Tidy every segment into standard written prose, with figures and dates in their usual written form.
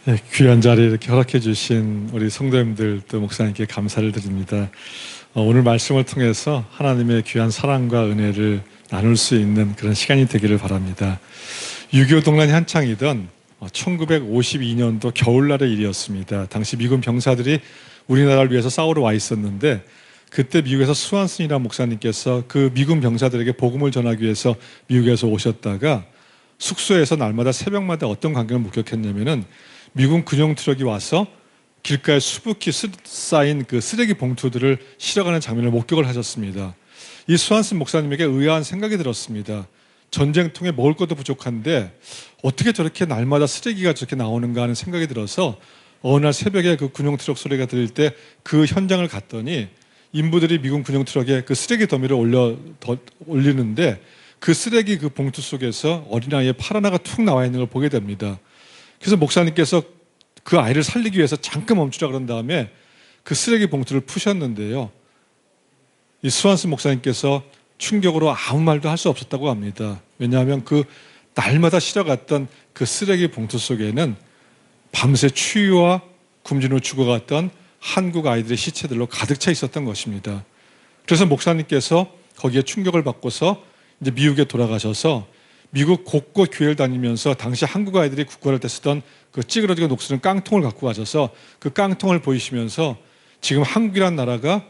네, 귀한 자리에 이렇게 허락해 주신 우리 성도님들 또 목사님께 감사를 드립니다. 오늘 말씀을 통해서 하나님의 귀한 사랑과 은혜를 나눌 수 있는 그런 시간이 되기를 바랍니다. 6.25 동란이 한창이던 1952년도 겨울날의 일이었습니다. 당시 미군 병사들이 우리나라를 위해서 싸우러 와 있었는데 그때 미국에서 수완슨이라는 목사님께서 그 미군 병사들에게 복음을 전하기 위해서 미국에서 오셨다가 숙소에서 날마다 새벽마다 어떤 광경을 목격했냐면은 미군 군용 트럭이 와서 길가에 수북히 쌓인 그 쓰레기 봉투들을 실어가는 장면을 목격을 하셨습니다. 이 수완슨 목사님에게 의아한 생각이 들었습니다. 전쟁통에 먹을 것도 부족한데 어떻게 저렇게 날마다 쓰레기가 저렇게 나오는가 하는 생각이 들어서 어느 날 새벽에 그 군용 트럭 소리가 들릴 때 그 현장을 갔더니 인부들이 미군 군용 트럭에 그 쓰레기 더미를 올리는데 그 쓰레기 그 봉투 속에서 어린아이의 팔 하나가 툭 나와 있는 걸 보게 됩니다. 그래서 목사님께서 그 아이를 살리기 위해서 잠깐 멈추라 그런 다음에 그 쓰레기 봉투를 푸셨는데요. 이 수완슨 목사님께서 충격으로 아무 말도 할 수 없었다고 합니다. 왜냐하면 그 날마다 실어갔던 그 쓰레기 봉투 속에는 밤새 추위와 굶준 후 죽어갔던 한국 아이들의 시체들로 가득 차 있었던 것입니다. 그래서 목사님께서 거기에 충격을 받고서 이제 미국에 돌아가셔서 미국 곳곳 교회를 다니면서 당시 한국 아이들이 국가를 때 쓰던 그 찌그러지고 녹슬은 깡통을 갖고 가셔서 그 깡통을 보이시면서 지금 한국이란 나라가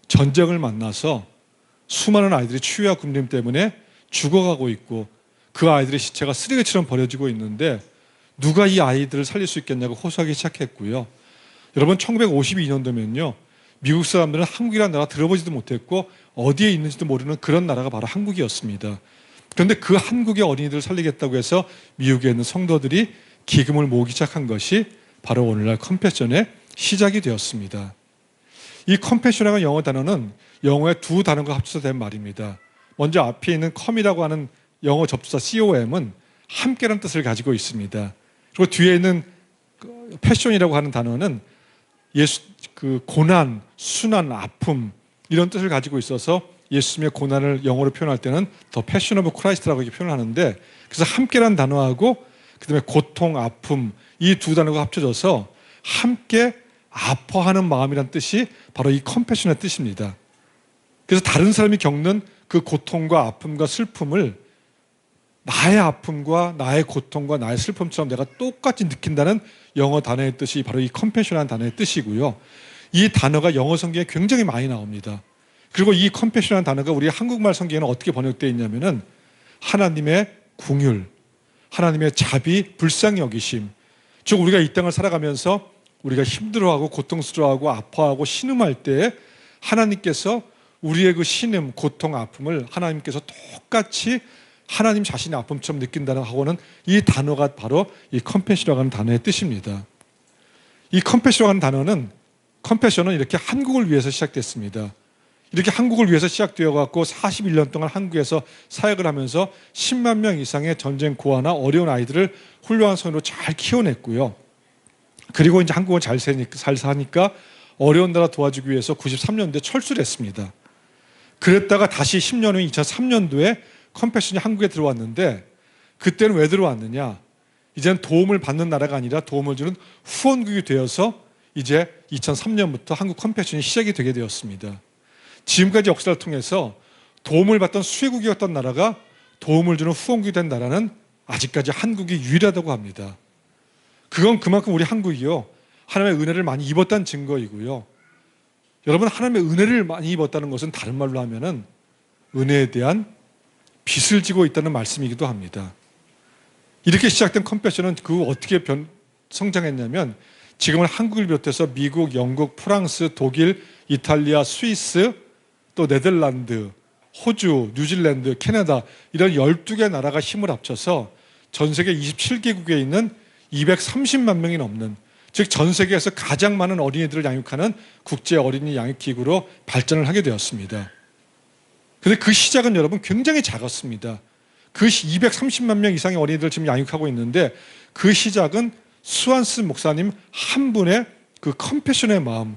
전쟁을 만나서 수많은 아이들이 추위와 굶림 때문에 죽어가고 있고 그 아이들의 시체가 쓰레기처럼 버려지고 있는데 누가 이 아이들을 살릴 수 있겠냐고 호소하기 시작했고요. 여러분 1952년도면요. 미국 사람들은 한국이라는 나라 들어보지도 못했고 어디에 있는지도 모르는 그런 나라가 바로 한국이었습니다. 그런데 그 한국의 어린이들을 살리겠다고 해서 미국에 있는 성도들이 기금을 모으기 시작한 것이 바로 오늘날 컴패션의 시작이 되었습니다. 이 컴패션이라는 영어 단어는 영어의 두 단어가 합쳐서 된 말입니다. 먼저 앞에 있는 com이라고 하는 영어 접두사 com은 함께라는 뜻을 가지고 있습니다. 그리고 뒤에 있는 패션이라고 하는 단어는 그 고난, 순환, 아픔 이런 뜻을 가지고 있어서 예수님의 고난을 영어로 표현할 때는 더 패션 오브 크라이스트라고 이렇게 표현하는데 그래서 함께라는 단어하고 그다음에 고통, 아픔 이 두 단어가 합쳐져서 함께 아파하는 마음이란 뜻이 바로 이 컴패션의 뜻입니다. 그래서 다른 사람이 겪는 그 고통과 아픔과 슬픔을 나의 아픔과 나의 고통과 나의 슬픔처럼 내가 똑같이 느낀다는 영어 단어의 뜻이 바로 이 컴패션이라는 단어의 뜻이고요. 이 단어가 영어 성경에 굉장히 많이 나옵니다. 그리고 이 컴패션이라는 단어가 우리 한국말 성경에는 어떻게 번역되어 있냐면은 하나님의 긍휼, 하나님의 자비, 불쌍히 여기심. 즉 우리가 이 땅을 살아가면서 우리가 힘들어하고 고통스러워하고 아파하고 신음할 때 하나님께서 우리의 그 신음, 고통, 아픔을 하나님께서 똑같이 하나님 자신의 아픔처럼 느낀다는 하고는 이 단어가 바로 이 컴패션이라고 하는 단어의 뜻입니다. 이 컴패션이라고 하는 단어는 컴패션은 이렇게 한국을 위해서 시작됐습니다. 이렇게 한국을 위해서 시작되어 갖고 41년 동안 한국에서 사역을 하면서 10만 명 이상의 전쟁 고아나 어려운 아이들을 훌륭한 손으로 잘 키워냈고요. 그리고 이제 한국은 잘 사니까 어려운 나라 도와주기 위해서 93년도에 철수를 했습니다. 그랬다가 다시 10년 후 2003년도에 컴패션이 한국에 들어왔는데 그때는 왜 들어왔느냐? 이제는 도움을 받는 나라가 아니라 도움을 주는 후원국이 되어서 이제 2003년부터 한국 컴패션이 시작이 되게 되었습니다. 지금까지 역사를 통해서 도움을 받던 수혜국이었던 나라가 도움을 주는 후원국이 된 나라는 아직까지 한국이 유일하다고 합니다. 그건 그만큼 우리 한국이요 하나님의 은혜를 많이 입었다는 증거이고요. 여러분 하나님의 은혜를 많이 입었다는 것은 다른 말로 하면은 은혜에 대한 빚을 지고 있다는 말씀이기도 합니다. 이렇게 시작된 컴패션은 그 어떻게 성장했냐면 지금은 한국을 비롯해서 미국, 영국, 프랑스, 독일, 이탈리아, 스위스, 또 네덜란드, 호주, 뉴질랜드, 캐나다 이런 12개 나라가 힘을 합쳐서 전 세계 27개국에 있는 230만 명이 넘는 즉 전 세계에서 가장 많은 어린이들을 양육하는 국제 어린이 양육기구로 발전을 하게 되었습니다. 그런데 그 시작은 여러분 굉장히 작았습니다. 그 230만 명 이상의 어린이들을 지금 양육하고 있는데 그 시작은 수완슨 목사님 한 분의 그 컴패션의 마음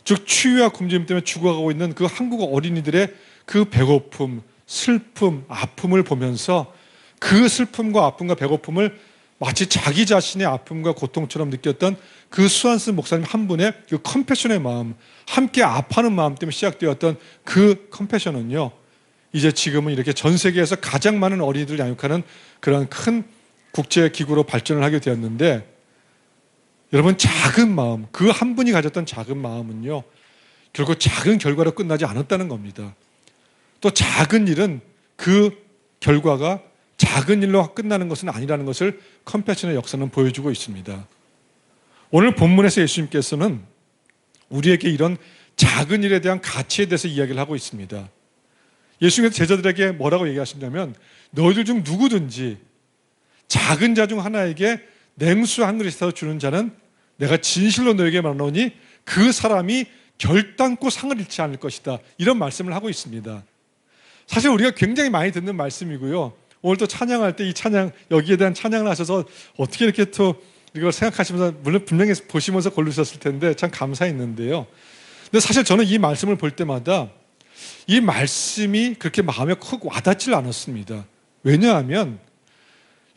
즉 추위와 굶주림 때문에 죽어가고 있는 그 한국 어린이들의 그 배고픔, 슬픔, 아픔을 보면서 그 슬픔과 아픔과 배고픔을 마치 자기 자신의 아픔과 고통처럼 느꼈던 그 수완스 목사님 한 분의 그 컴패션의 마음, 함께 아파하는 마음 때문에 시작되었던 그 컴패션은요, 이제 지금은 이렇게 전 세계에서 가장 많은 어린이들을 양육하는 그런 큰 국제기구로 발전을 하게 되었는데, 여러분, 작은 마음, 그 한 분이 가졌던 작은 마음은요, 결국 작은 결과로 끝나지 않았다는 겁니다. 또 작은 일은 그 결과가 작은 일로 끝나는 것은 아니라는 것을 컴패션의 역사는 보여주고 있습니다. 오늘 본문에서 예수님께서는 우리에게 이런 작은 일에 대한 가치에 대해서 이야기를 하고 있습니다. 예수님께서 제자들에게 뭐라고 얘기하시냐면, 너희들 중 누구든지 작은 자 중 하나에게 냉수 한 그릇이라도 주는 자는 내가 진실로 너에게 말하노니 그 사람이 결단코 상을 잃지 않을 것이다. 이런 말씀을 하고 있습니다. 사실 우리가 굉장히 많이 듣는 말씀이고요. 오늘 또 찬양할 때 이 찬양, 여기에 대한 찬양을 하셔서 어떻게 이렇게 또 이걸 생각하시면서, 물론 분명히 보시면서 고르셨을 텐데 참 감사했는데요. 근데 사실 저는 이 말씀을 볼 때마다 이 말씀이 그렇게 마음에 크고 와닿질 않았습니다. 왜냐하면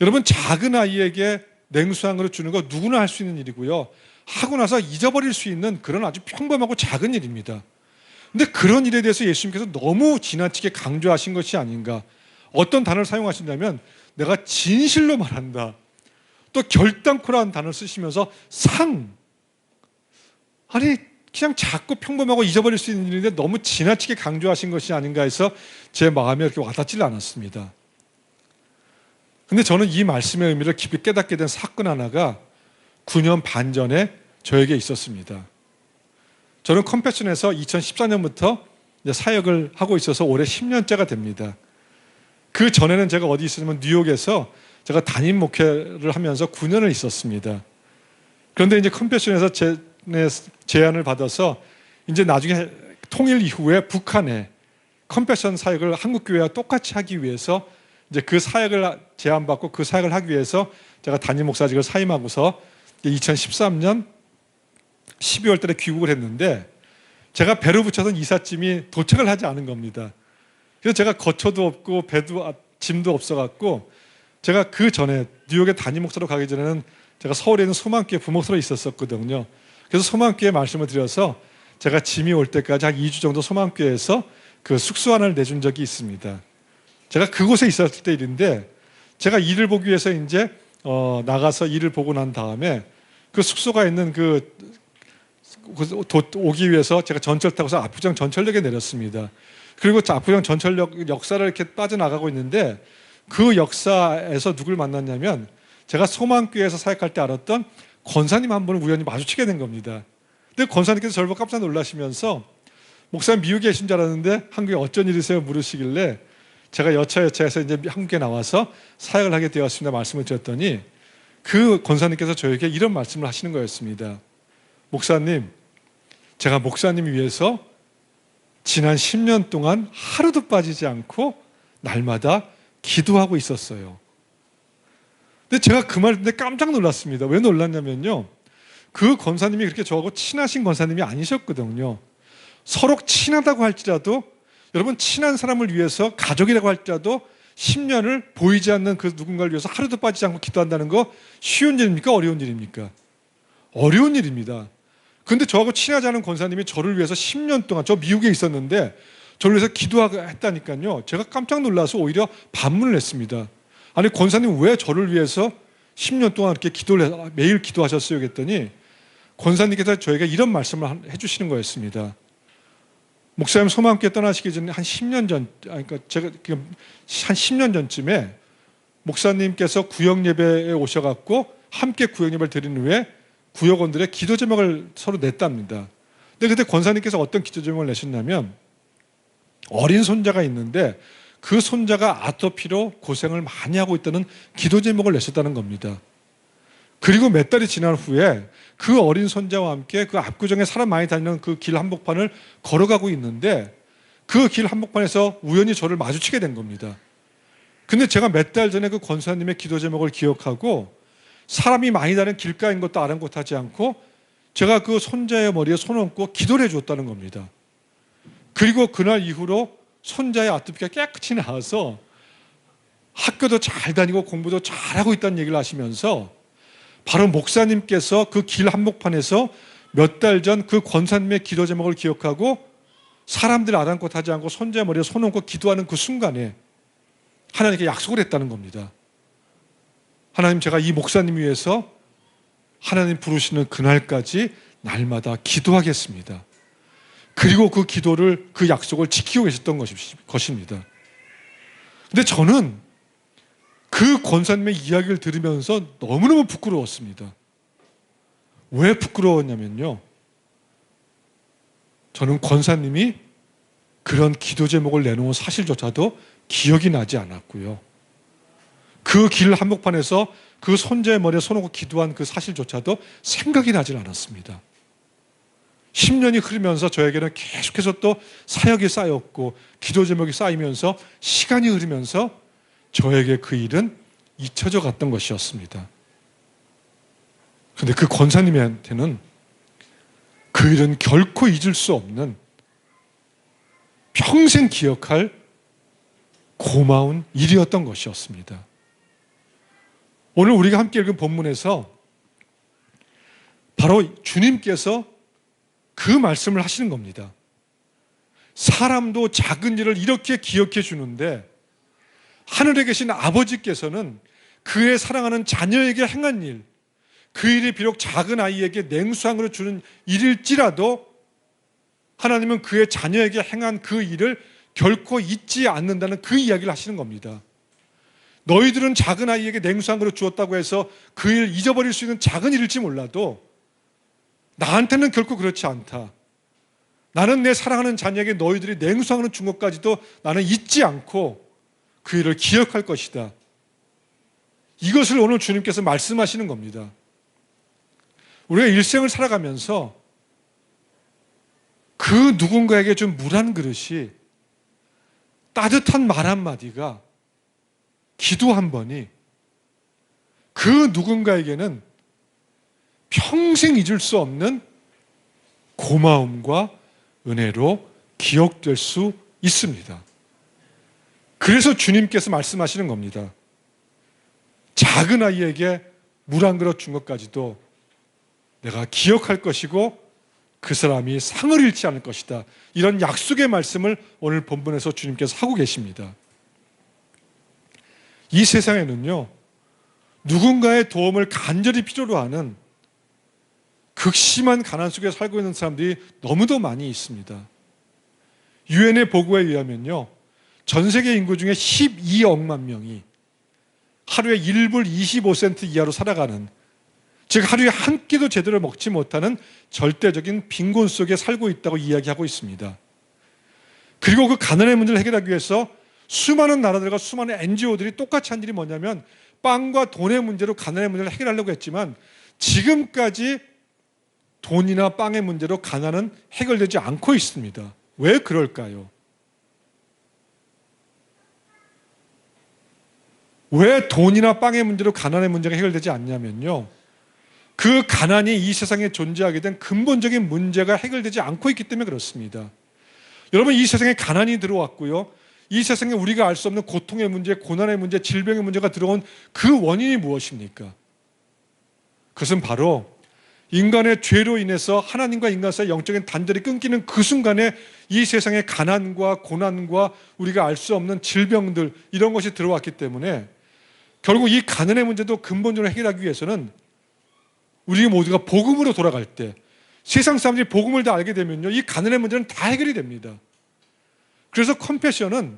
여러분, 작은 아이에게 냉수항으로 주는 거 누구나 할 수 있는 일이고요, 하고 나서 잊어버릴 수 있는 그런 아주 평범하고 작은 일입니다. 근데 그런 일에 대해서 예수님께서 너무 지나치게 강조하신 것이 아닌가. 어떤 단어를 사용하신다면 내가 진실로 말한다, 또 결단코라는 단어를 쓰시면서 상, 아니 그냥 작고 평범하고 잊어버릴 수 있는 일인데 너무 지나치게 강조하신 것이 아닌가 해서 제 마음에 이렇게 와닿질 않았습니다. 근데 저는 이 말씀의 의미를 깊이 깨닫게 된 사건 하나가 9년 반 전에 저에게 있었습니다. 저는 컴패션에서 2014년부터 사역을 하고 있어서 올해 10년째가 됩니다. 그 전에는 제가 어디 있었냐면 뉴욕에서 제가 담임 목회를 하면서 9년을 있었습니다. 그런데 이제 컴패션에서 제안을 받아서 이제 나중에 통일 이후에 북한에 컴패션 사역을 한국교회와 똑같이 하기 위해서 이제 그 사역을 제안받고 그 사역을 하기 위해서 제가 담임 목사직을 사임하고서 2013년 12월 달에 귀국을 했는데, 제가 배로 붙여선 이삿짐이 도착을 하지 않은 겁니다. 그래서 제가 거처도 없고 배도 짐도 없어갖고, 제가 그 전에 뉴욕에 담임 목사로 가기 전에는 제가 서울에 있는 소망교회 부목사로 있었거든요. 그래서 소망교회에 말씀을 드려서 제가 짐이 올 때까지 한 2주 정도 소망교회에서 그 숙소 하나를 내준 적이 있습니다. 제가 그곳에 있었을 때 일인데, 제가 일을 보기 위해서 이제 나가서 일을 보고 난 다음에 그 숙소가 있는 오기 위해서 제가 전철 타고서 압구정 전철역에 내렸습니다. 그리고 압구정 전철역 역사를 이렇게 빠져나가고 있는데, 그 역사에서 누굴 만났냐면 제가 소망교회에서 사역할 때 알았던 권사님 한 분을 우연히 마주치게 된 겁니다. 근데 권사님께서 저를 보고 깜짝 놀라시면서, 목사님 미국에 계신 줄 알았는데 한국에 어쩐 일이세요? 물으시길래 제가 여차여차해서 이제 한국에 나와서 사역을 하게 되었습니다 말씀을 드렸더니, 그 권사님께서 저에게 이런 말씀을 하시는 거였습니다. 목사님, 제가 목사님 위해서 지난 10년 동안 하루도 빠지지 않고 날마다 기도하고 있었어요. 근데 제가 그 말 듣는데 깜짝 놀랐습니다. 왜 놀랐냐면요, 그 권사님이 그렇게 저하고 친하신 권사님이 아니셨거든요. 서로 친하다고 할지라도, 여러분, 친한 사람을 위해서, 가족이라고 할지라도 10년을 보이지 않는 그 누군가를 위해서 하루도 빠지지 않고 기도한다는 거 쉬운 일입니까? 어려운 일입니까? 어려운 일입니다. 그런데 저하고 친하지 않은 권사님이 저를 위해서 10년 동안, 저 미국에 있었는데 저를 위해서 기도하고 했다니까요. 제가 깜짝 놀라서 오히려 반문을 했습니다. 아니, 권사님 왜 저를 위해서 10년 동안 이렇게 매일 기도하셨어요? 그랬더니 권사님께서 저에게 이런 말씀을 해주시는 거였습니다. 목사님 소망교회 떠나시기 전에 한 10년 전, 그러니까 제가 한 10년 전쯤에 목사님께서 구역 예배에 오셔갖고 함께 구역 예배를 드린 후에 구역원들의 기도 제목을 서로 냈답니다. 근데 그때 권사님께서 어떤 기도 제목을 내셨냐면, 어린 손자가 있는데 그 손자가 아토피로 고생을 많이 하고 있다는 기도 제목을 내셨다는 겁니다. 그리고 몇 달이 지난 후에 그 어린 손자와 함께 그 압구정에 사람 많이 다니는 그 길 한복판을 걸어가고 있는데, 그 길 한복판에서 우연히 저를 마주치게 된 겁니다. 근데 제가 몇 달 전에 그 권사님의 기도 제목을 기억하고, 사람이 많이 다니는 길가인 것도 아랑곳하지 않고 제가 그 손자의 머리에 손을 얹고 기도를 해주었다는 겁니다. 그리고 그날 이후로 손자의 아토피가 깨끗이 나아서 학교도 잘 다니고 공부도 잘하고 있다는 얘기를 하시면서 바로 목사님께서 그 길 한복판에서 몇 달 전 그 권사님의 기도 제목을 기억하고 사람들 아랑곳하지 않고 손자 머리에 손 얹고 기도하는 그 순간에 하나님께 약속을 했다는 겁니다. 하나님, 제가 이 목사님 위해서 하나님 부르시는 그날까지 날마다 기도하겠습니다. 그리고 그 기도를, 그 약속을 지키고 계셨던 것입니다. 근데 저는 그 권사님의 이야기를 들으면서 너무너무 부끄러웠습니다. 왜 부끄러웠냐면요, 저는 권사님이 그런 기도 제목을 내놓은 사실조차도 기억이 나지 않았고요, 그 길 한복판에서 그 손자의 머리에 손놓고 기도한 그 사실조차도 생각이 나질 않았습니다. 10년이 흐르면서 저에게는 계속해서 또 사역이 쌓였고 기도 제목이 쌓이면서 시간이 흐르면서 저에게 그 일은 잊혀져 갔던 것이었습니다. 그런데 그 권사님한테는 그 일은 결코 잊을 수 없는, 평생 기억할 고마운 일이었던 것이었습니다. 오늘 우리가 함께 읽은 본문에서 바로 주님께서 그 말씀을 하시는 겁니다. 사람도 작은 일을 이렇게 기억해 주는데 하늘에 계신 아버지께서는 그의 사랑하는 자녀에게 행한 일, 그 일이 비록 작은 아이에게 냉수함으로 주는 일일지라도 하나님은 그의 자녀에게 행한 그 일을 결코 잊지 않는다는 그 이야기를 하시는 겁니다. 너희들은 작은 아이에게 냉수함으로 주었다고 해서 그 일을 잊어버릴 수 있는 작은 일일지 몰라도 나한테는 결코 그렇지 않다. 나는 내 사랑하는 자녀에게 너희들이 냉수함으로 준 것까지도 나는 잊지 않고 그 일을 기억할 것이다. 이것을 오늘 주님께서 말씀하시는 겁니다. 우리가 일생을 살아가면서 그 누군가에게 좀 물 한 그릇이, 따뜻한 말 한마디가, 기도 한 번이 그 누군가에게는 평생 잊을 수 없는 고마움과 은혜로 기억될 수 있습니다. 그래서 주님께서 말씀하시는 겁니다. 작은 아이에게 물 한 그릇 준 것까지도 내가 기억할 것이고 그 사람이 상을 잃지 않을 것이다. 이런 약속의 말씀을 오늘 본문에서 주님께서 하고 계십니다. 이 세상에는요, 누군가의 도움을 간절히 필요로 하는 극심한 가난 속에 살고 있는 사람들이 너무도 많이 있습니다. 유엔의 보고에 의하면요, 전 세계 인구 중에 12억만 명이 하루에 1불 25센트 이하로 살아가는, 즉 하루에 한 끼도 제대로 먹지 못하는 절대적인 빈곤 속에 살고 있다고 이야기하고 있습니다. 그리고 그 가난의 문제를 해결하기 위해서 수많은 나라들과 수많은 NGO들이 똑같이 한 일이 뭐냐면 빵과 돈의 문제로 가난의 문제를 해결하려고 했지만 지금까지 돈이나 빵의 문제로 가난은 해결되지 않고 있습니다. 왜 그럴까요? 왜 돈이나 빵의 문제로 가난의 문제가 해결되지 않냐면요, 그 가난이 이 세상에 존재하게 된 근본적인 문제가 해결되지 않고 있기 때문에 그렇습니다. 여러분, 이 세상에 가난이 들어왔고요, 이 세상에 우리가 알 수 없는 고통의 문제, 고난의 문제, 질병의 문제가 들어온 그 원인이 무엇입니까? 그것은 바로 인간의 죄로 인해서 하나님과 인간 사이의 영적인 단절이 끊기는 그 순간에 이 세상의 가난과 고난과 우리가 알 수 없는 질병들, 이런 것이 들어왔기 때문에 결국 이 가난의 문제도 근본적으로 해결하기 위해서는 우리 모두가 복음으로 돌아갈 때, 세상 사람들이 복음을 다 알게 되면요, 이 가난의 문제는 다 해결이 됩니다. 그래서 컴패션은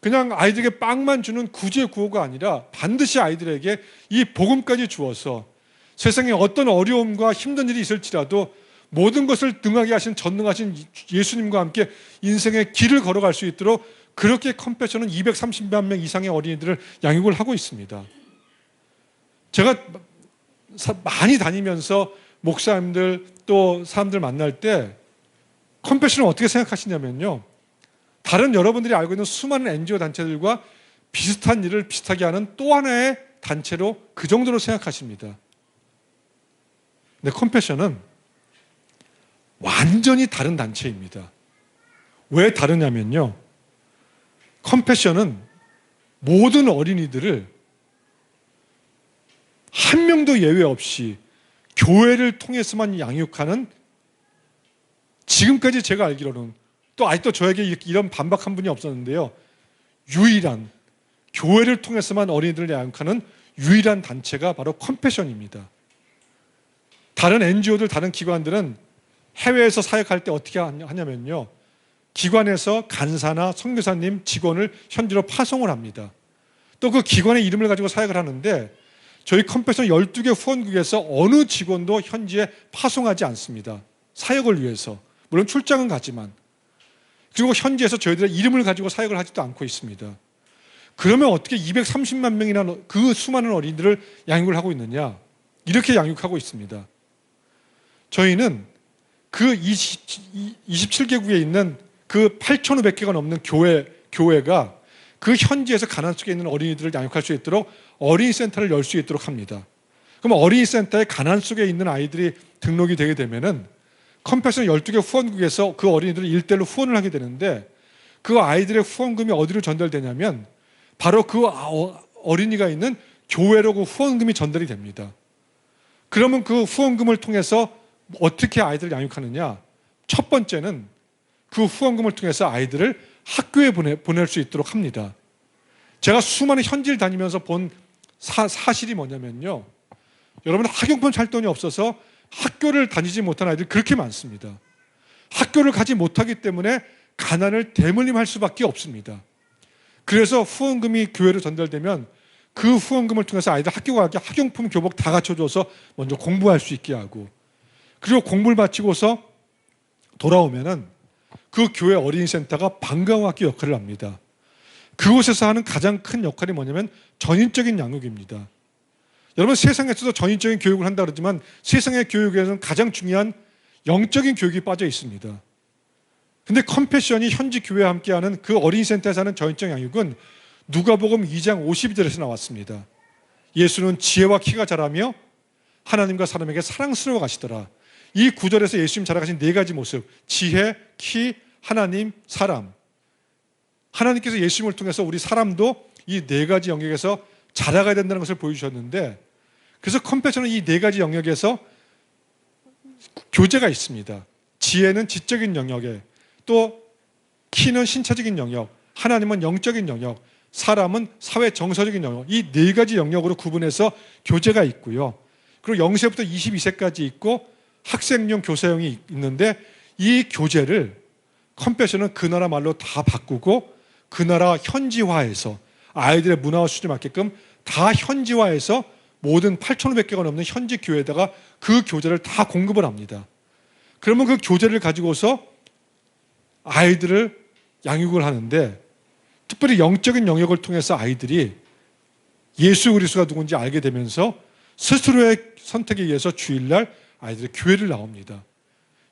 그냥 아이들에게 빵만 주는 구제 구호가 아니라 반드시 아이들에게 이 복음까지 주어서 세상에 어떤 어려움과 힘든 일이 있을지라도 모든 것을 능하게 하신 전능하신 예수님과 함께 인생의 길을 걸어갈 수 있도록 그렇게 컴패션은 230만 명 이상의 어린이들을 양육을 하고 있습니다. 제가 많이 다니면서 목사님들 또 사람들 만날 때 컴패션을 어떻게 생각하시냐면요, 다른 여러분들이 알고 있는 수많은 NGO 단체들과 비슷한 일을 비슷하게 하는 또 하나의 단체로 그 정도로 생각하십니다. 근데 컴패션은 완전히 다른 단체입니다. 왜 다르냐면요, 컴패션은 모든 어린이들을 한 명도 예외 없이 교회를 통해서만 양육하는, 지금까지 제가 알기로는, 또 아직도 저에게 이런 반박한 분이 없었는데요, 유일한, 교회를 통해서만 어린이들을 양육하는 유일한 단체가 바로 컴패션입니다. 다른 NGO들, 다른 기관들은 해외에서 사역할 때 어떻게 하냐면요, 기관에서 간사나 선교사님, 직원을 현지로 파송을 합니다. 또 그 기관의 이름을 가지고 사역을 하는데, 저희 컴패션 12개 후원국에서 어느 직원도 현지에 파송하지 않습니다. 사역을 위해서. 물론 출장은 가지만. 그리고 현지에서 저희들의 이름을 가지고 사역을 하지도 않고 있습니다. 그러면 어떻게 230만 명이나 그 수많은 어린이들을 양육을 하고 있느냐? 이렇게 양육하고 있습니다. 저희는 그 27개국에 있는 그 8,500개가 넘는 교회가 그 현지에서 가난 속에 있는 어린이들을 양육할 수 있도록 어린이 센터를 열 수 있도록 합니다. 그럼 어린이 센터에 가난 속에 있는 아이들이 등록이 되게 되면은 컴패션 12개 후원국에서 그 어린이들을 일대일로 후원을 하게 되는데, 그 아이들의 후원금이 어디로 전달되냐면 바로 그 어린이가 있는 교회로 그 후원금이 전달이 됩니다. 그러면 그 후원금을 통해서 어떻게 아이들을 양육하느냐? 첫 번째는 그 후원금을 통해서 아이들을 학교에 보낼 수 있도록 합니다. 제가 수많은 현지를 다니면서 본 사실이 뭐냐면요, 여러분, 학용품 살 돈이 없어서 학교를 다니지 못한 아이들이 그렇게 많습니다. 학교를 가지 못하기 때문에 가난을 대물림할 수밖에 없습니다. 그래서 후원금이 교회로 전달되면 그 후원금을 통해서 아이들 학교 가게 학용품, 교복 다 갖춰줘서 먼저 공부할 수 있게 하고, 그리고 공부를 마치고서 돌아오면은 그 교회 어린이센터가 방과후 학교 역할을 합니다. 그곳에서 하는 가장 큰 역할이 뭐냐면 전인적인 양육입니다. 여러분, 세상에서도 전인적인 교육을 한다 그러지만 세상의 교육에서는 가장 중요한 영적인 교육이 빠져 있습니다. 근데 컴패션이 현지 교회와 함께하는 그 어린이센터에서 하는 전인적 양육은 누가복음 2장 52절에서 나왔습니다. 예수는 지혜와 키가 자라며 하나님과 사람에게 사랑스러워 가시더라. 이 구절에서 예수님 자라가신 네 가지 모습, 지혜, 키, 하나님, 사람. 하나님께서 예수님을 통해서 우리 사람도 이 네 가지 영역에서 자라가야 된다는 것을 보여주셨는데, 그래서 컴패션은 이 네 가지 영역에서 교제가 있습니다. 지혜는 지적인 영역에, 또 키는 신체적인 영역, 하나님은 영적인 영역, 사람은 사회 정서적인 영역, 이 네 가지 영역으로 구분해서 교제가 있고요. 그리고 0세부터 22세까지 있고 학생용, 교사용이 있는데, 이 교제를 컴패션은 그 나라 말로 다 바꾸고 그 나라 현지화해서 아이들의 문화와 수준에 맞게끔 다 현지화해서 모든 8,500개가 넘는 현지 교회에다가 그 교재를 다 공급을 합니다. 그러면 그 교재를 가지고서 아이들을 양육을 하는데, 특별히 영적인 영역을 통해서 아이들이 예수 그리스도가 누군지 알게 되면서 스스로의 선택에 의해서 주일날 아이들이 교회를 나옵니다.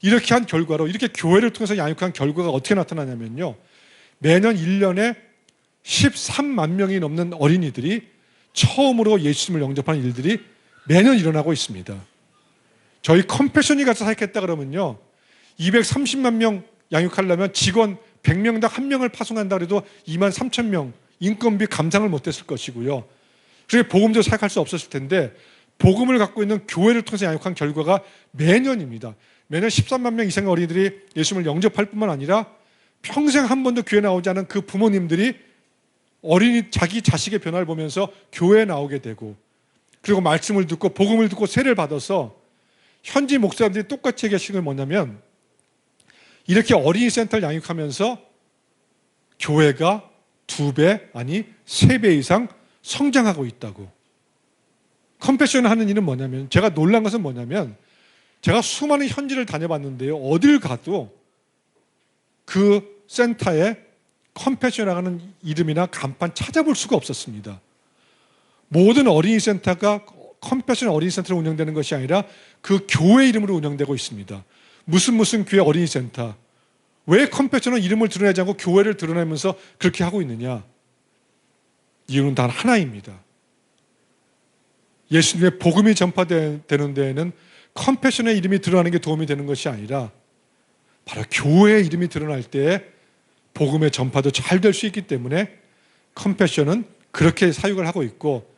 이렇게 한 결과로, 이렇게 교회를 통해서 양육한 결과가 어떻게 나타나냐면요, 매년 1년에 13만 명이 넘는 어린이들이 처음으로 예수님을 영접하는 일들이 매년 일어나고 있습니다. 저희 컴패션이 가서 사역했다 그러면요, 230만 명 양육하려면 직원 100명당 1명을 파송한다 그래도 2만 3천 명 인건비 감당을 못했을 것이고요. 그래서 복음도 사역할 수 없었을 텐데, 복음을 갖고 있는 교회를 통해서 양육한 결과가 매년입니다. 매년 13만 명 이상의 어린이들이 예수님을 영접할 뿐만 아니라 평생 한 번도 교회 나오지 않은 그 부모님들이 자기 자식의 변화를 보면서 교회에 나오게 되고, 그리고 말씀을 듣고 복음을 듣고 세례를 받아서 현지 목사님들이 똑같이 얘기하시는 건 뭐냐면, 이렇게 어린이 센터를 양육하면서 교회가 2배, 아니 3배 이상 성장하고 있다고. 컴패션을 하는 일은 뭐냐면, 제가 놀란 것은 뭐냐면, 제가 수많은 현지를 다녀봤는데요, 어딜 가도 그 센터에 컴패션이라는 이름이나 간판 찾아볼 수가 없었습니다. 모든 어린이 센터가 컴패션 어린이 센터로 운영되는 것이 아니라 그 교회 이름으로 운영되고 있습니다. 무슨 교회 어린이 센터. 왜 컴패션은 이름을 드러내지 않고 교회를 드러내면서 그렇게 하고 있느냐? 이유는 단 하나입니다. 예수님의 복음이 전파되는 데에는 컴패션의 이름이 드러나는 게 도움이 되는 것이 아니라 바로 교회의 이름이 드러날 때 복음의 전파도 잘 될 수 있기 때문에 컴패션은 그렇게 사역을 하고 있고,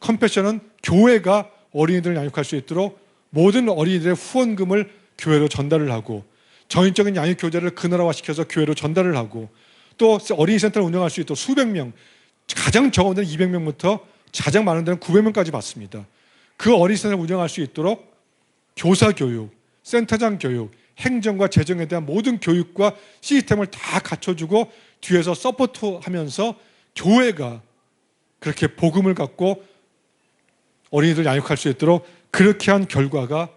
컴패션은 교회가 어린이들을 양육할 수 있도록 모든 어린이들의 후원금을 교회로 전달을 하고, 전인적인 양육 교재를 근원화시켜서 교회로 전달을 하고, 또 어린이 센터를 운영할 수 있도록 수백 명, 가장 적은 데는 200명부터 가장 많은 데는 900명까지 받습니다. 그 어린이 센터를 운영할 수 있도록 교사 교육, 센터장 교육, 행정과 재정에 대한 모든 교육과 시스템을 다 갖춰주고 뒤에서 서포트하면서 교회가 그렇게 복음을 갖고 어린이들 양육할 수 있도록 그렇게 한 결과가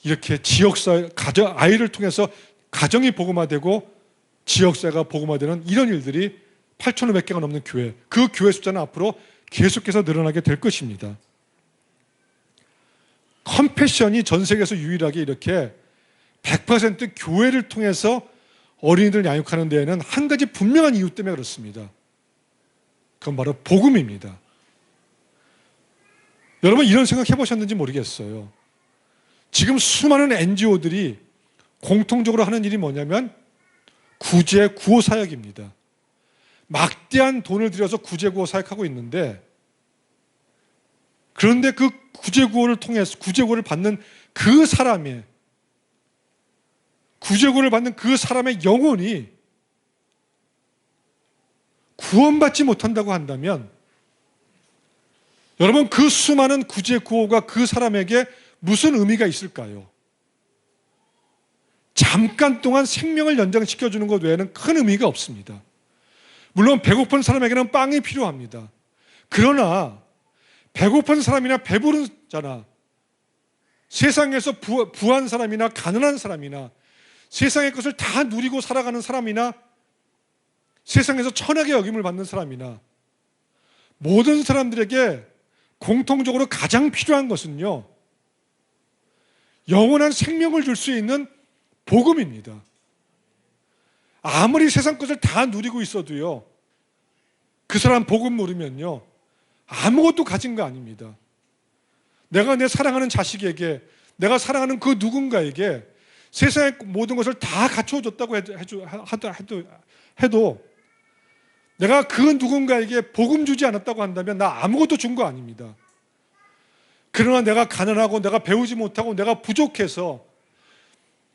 이렇게 지역사회, 아이를 통해서 가정이 복음화되고 지역사회가 복음화되는 이런 일들이 8,500개가 넘는 교회, 그 교회 숫자는 앞으로 계속해서 늘어나게 될 것입니다. 컴패션이 전 세계에서 유일하게 이렇게 100% 교회를 통해서 어린이들 양육하는 데에는 한 가지 분명한 이유 때문에 그렇습니다. 그건 바로 복음입니다. 여러분 이런 생각 해보셨는지 모르겠어요. 지금 수많은 NGO들이 공통적으로 하는 일이 뭐냐면 구제 구호 사역입니다. 막대한 돈을 들여서 구제 구호 사역하고 있는데, 그런데 그 구제 구호를 통해서 구제구호를 받는 그 사람의 영혼이 구원받지 못한다고 한다면, 여러분 그 수많은 구제 구호가 그 사람에게 무슨 의미가 있을까요? 잠깐 동안 생명을 연장시켜주는 것 외에는 큰 의미가 없습니다. 물론 배고픈 사람에게는 빵이 필요합니다. 그러나 배고픈 사람이나 배부른 자나 세상에서 부한 사람이나 가난한 사람이나 세상의 것을 다 누리고 살아가는 사람이나 세상에서 천하게 여김을 받는 사람이나 모든 사람들에게 공통적으로 가장 필요한 것은요, 영원한 생명을 줄 수 있는 복음입니다. 아무리 세상 것을 다 누리고 있어도요, 그 사람 복음 모르면요 아무것도 가진 거 아닙니다. 내가 내 사랑하는 자식에게, 내가 사랑하는 그 누군가에게 세상의 모든 것을 다 갖춰줬다고 해도 내가 그 누군가에게 복음 주지 않았다고 한다면 나 아무것도 준 거 아닙니다. 그러나 내가 가난하고 내가 배우지 못하고 내가 부족해서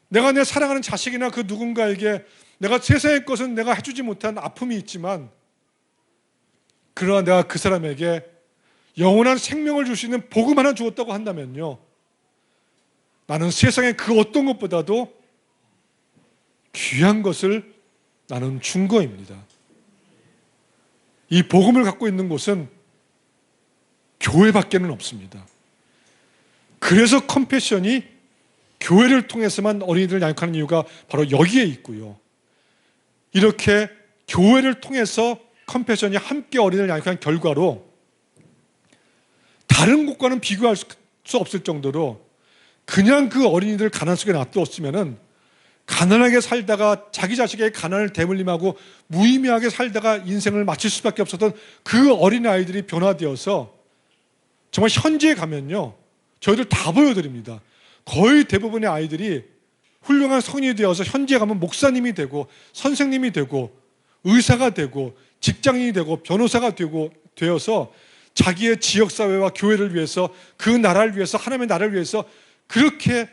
내가 내 사랑하는 자식이나 그 누군가에게 내가 세상의 것은 내가 해주지 못한 아픔이 있지만, 그러나 내가 그 사람에게 영원한 생명을 줄 수 있는 복음 하나 주었다고 한다면요, 나는 세상의 그 어떤 것보다도 귀한 것을 나는 준 거입니다. 이 복음을 갖고 있는 곳은 교회밖에는 없습니다. 그래서 컴패션이 교회를 통해서만 어린이들을 양육하는 이유가 바로 여기에 있고요. 이렇게 교회를 통해서 컴패션이 함께 어린이를 양육한 결과로 다른 곳과는 비교할 수 없을 정도로 그냥 그 어린이들 가난 속에 놔두었으면은 가난하게 살다가 자기 자식의 가난을 대물림하고 무의미하게 살다가 인생을 마칠 수밖에 없었던 그 어린아이들이 변화되어서 정말 현지에 가면요, 저희들 다 보여드립니다. 거의 대부분의 아이들이 훌륭한 성인이 되어서 현지에 가면 목사님이 되고 선생님이 되고 의사가 되고 직장인이 되고 변호사가 되어서 자기의 지역사회와 교회를 위해서, 그 나라를 위해서, 하나님의 나라를 위해서 그렇게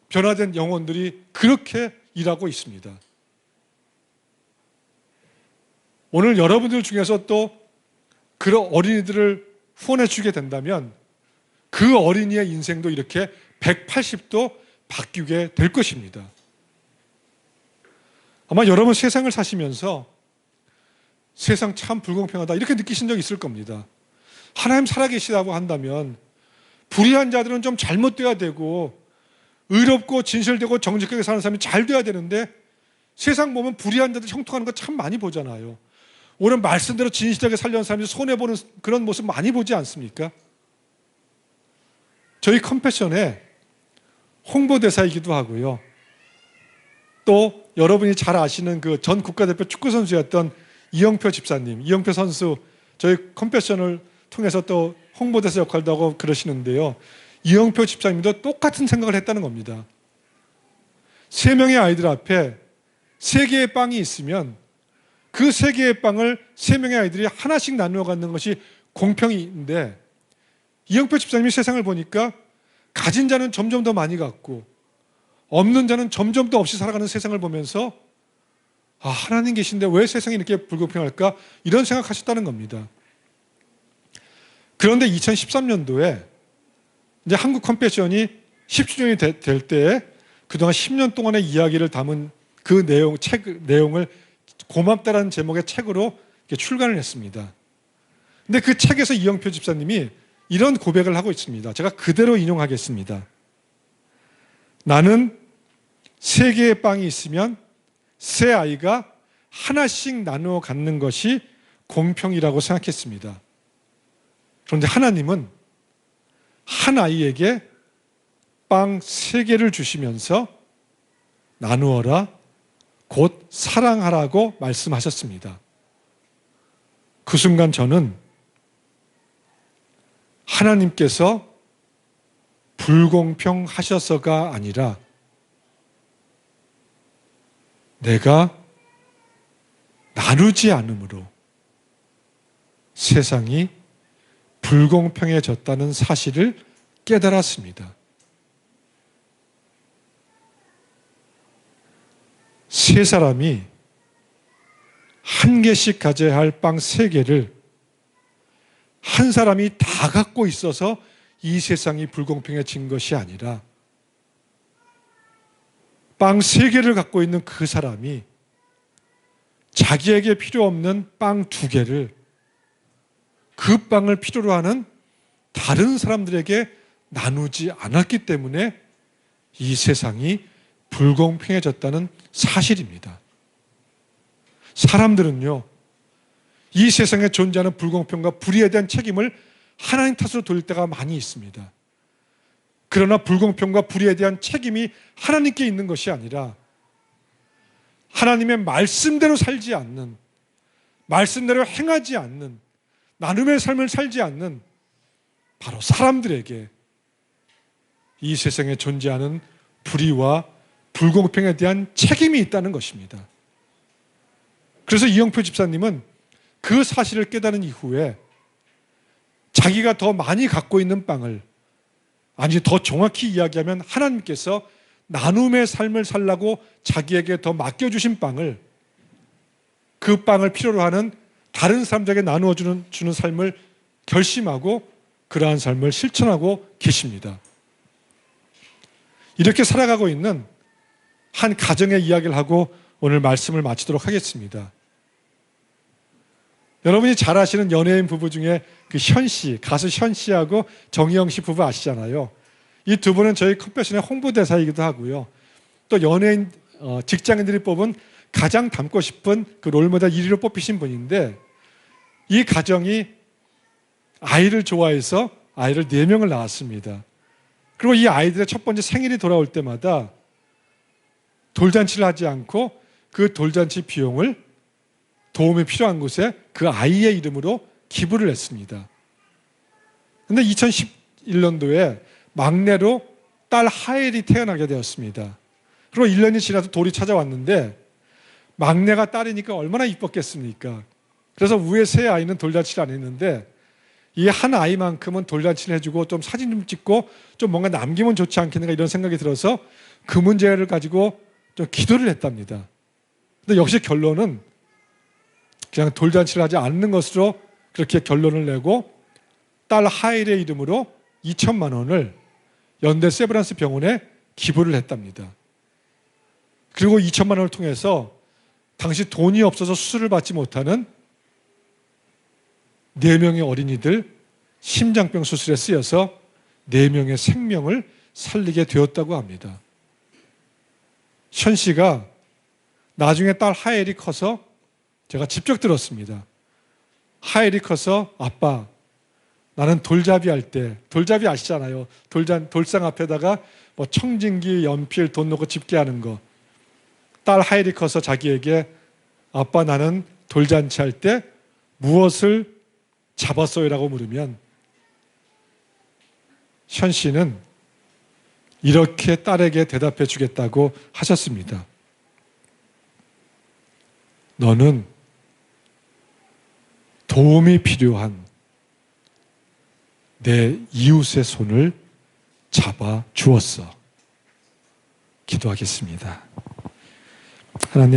변화된 영혼들이 그렇게 일하고 있습니다. 오늘 여러분들 중에서 또 그런 어린이들을 후원해 주게 된다면 그 어린이의 인생도 이렇게 180도 바뀌게 될 것입니다. 아마 여러분 세상을 사시면서 세상 참 불공평하다 이렇게 느끼신 적 있을 겁니다. 하나님 살아계시다고 한다면 불의한 자들은 좀 잘못돼야 되고 의롭고 진실되고 정직하게 사는 사람이 잘 돼야 되는데, 세상 보면 불의한 자들 형통하는 거 참 많이 보잖아요. 오늘 말씀대로 진실하게 살려는 사람이 손해보는 그런 모습 많이 보지 않습니까? 저희 컴패션의 홍보대사이기도 하고요. 또 여러분이 잘 아시는 그 전 국가대표 축구선수였던 이영표 집사님, 이영표 선수 저희 컴패션을 통해서 또 홍보대사 역할도 하고 그러시는데요. 이영표 집사님도 똑같은 생각을 했다는 겁니다. 3명의 아이들 앞에 3개의 빵이 있으면 그 세 개의 빵을 세 명의 아이들이 하나씩 나누어 갖는 것이 공평인데, 이영표 집사님이 세상을 보니까 가진 자는 점점 더 많이 갖고 없는 자는 점점 더 없이 살아가는 세상을 보면서 하나님 계신데 왜 세상이 이렇게 불공평할까? 이런 생각하셨다는 겁니다. 그런데 2013년도에 이제 한국 컴패션이 10주년이 될 때에 그동안 10년 동안의 이야기를 담은 그 내용을 고맙다라는 제목의 책으로 출간을 했습니다. 근데 그 책에서 이영표 집사님이 이런 고백을 하고 있습니다. 제가 그대로 인용하겠습니다. 나는 세 개의 빵이 있으면 세 아이가 하나씩 나누어 갖는 것이 공평이라고 생각했습니다. 그런데 하나님은 한 아이에게 빵 세 개를 주시면서 나누어라, 곧 사랑하라고 말씀하셨습니다. 그 순간 저는 하나님께서 불공평하셔서가 아니라 내가 나누지 않음으로 세상이 불공평해졌다는 사실을 깨달았습니다. 세 사람이 한 개씩 가져야 할 빵 세 개를 한 사람이 다 갖고 있어서 이 세상이 불공평해진 것이 아니라 빵 세 개를 갖고 있는 그 사람이 자기에게 필요 없는 빵 두 개를 그 빵을 필요로 하는 다른 사람들에게 나누지 않았기 때문에 이 세상이 불공평해졌다는 사실입니다. 사람들은요, 이 세상에 존재하는 불공평과 불의에 대한 책임을 하나님 탓으로 돌릴 때가 많이 있습니다. 그러나 불공평과 불의에 대한 책임이 하나님께 있는 것이 아니라 하나님의 말씀대로 살지 않는, 말씀대로 행하지 않는, 나눔의 삶을 살지 않는 바로 사람들에게 이 세상에 존재하는 불의와 불공평에 대한 책임이 있다는 것입니다. 그래서 이영표 집사님은 그 사실을 깨달은 이후에 자기가 더 많이 갖고 있는 빵을, 아니 더 정확히 이야기하면 하나님께서 나눔의 삶을 살라고 자기에게 더 맡겨주신 빵을, 그 빵을 필요로 하는 다른 사람들에게 나누어 주는 삶을 결심하고 그러한 삶을 실천하고 계십니다. 이렇게 살아가고 있는 한 가정의 이야기를 하고 오늘 말씀을 마치도록 하겠습니다. 여러분이 잘 아시는 연예인 부부 중에 그 현씨, 가수 현씨하고 정희영 씨 부부 아시잖아요. 이 두 분은 저희 컴패션의 홍보대사이기도 하고요. 또 연예인, 직장인들이 뽑은 가장 닮고 싶은 그 롤모델 1위로 뽑히신 분인데, 이 가정이 아이를 좋아해서 아이를 4명을 낳았습니다. 그리고 이 아이들의 첫 번째 생일이 돌아올 때마다 돌잔치를 하지 않고 그 돌잔치 비용을 도움이 필요한 곳에 그 아이의 이름으로 기부를 했습니다. 그런데 2011년도에 막내로 딸 하엘이 태어나게 되었습니다. 그리고 1년이 지나서 돌이 찾아왔는데 막내가 딸이니까 얼마나 이뻤겠습니까? 그래서 위에 세 아이는 돌잔치를 안 했는데 이 한 아이만큼은 돌잔치를 해주고 좀 사진 좀 찍고 좀 뭔가 남기면 좋지 않겠는가 이런 생각이 들어서 그 문제를 가지고 좀 기도를 했답니다. 근데 역시 결론은 그냥 돌잔치를 하지 않는 것으로 그렇게 결론을 내고 딸 하일의 이름으로 2천만 원을 연대 세브란스 병원에 기부를 했답니다. 그리고 2천만 원을 통해서 당시 돈이 없어서 수술을 받지 못하는 4명의 어린이들 심장병 수술에 쓰여서 4명의 생명을 살리게 되었다고 합니다. 현 씨가 나중에 딸 하엘이 커서, 제가 직접 들었습니다. 하엘이 커서 아빠, 나는 돌잡이 할 때, 돌잡이 아시잖아요. 돌상 앞에다가 뭐 청진기, 연필, 돈 넣고 집게하는 거. 딸 하엘이 커서 자기에게 아빠, 나는 돌잔치 할 때 무엇을 잡았어요라고 물으면 현 씨는 이렇게 딸에게 대답해 주겠다고 하셨습니다. 너는 도움이 필요한 내 이웃의 손을 잡아 주었어. 기도하겠습니다.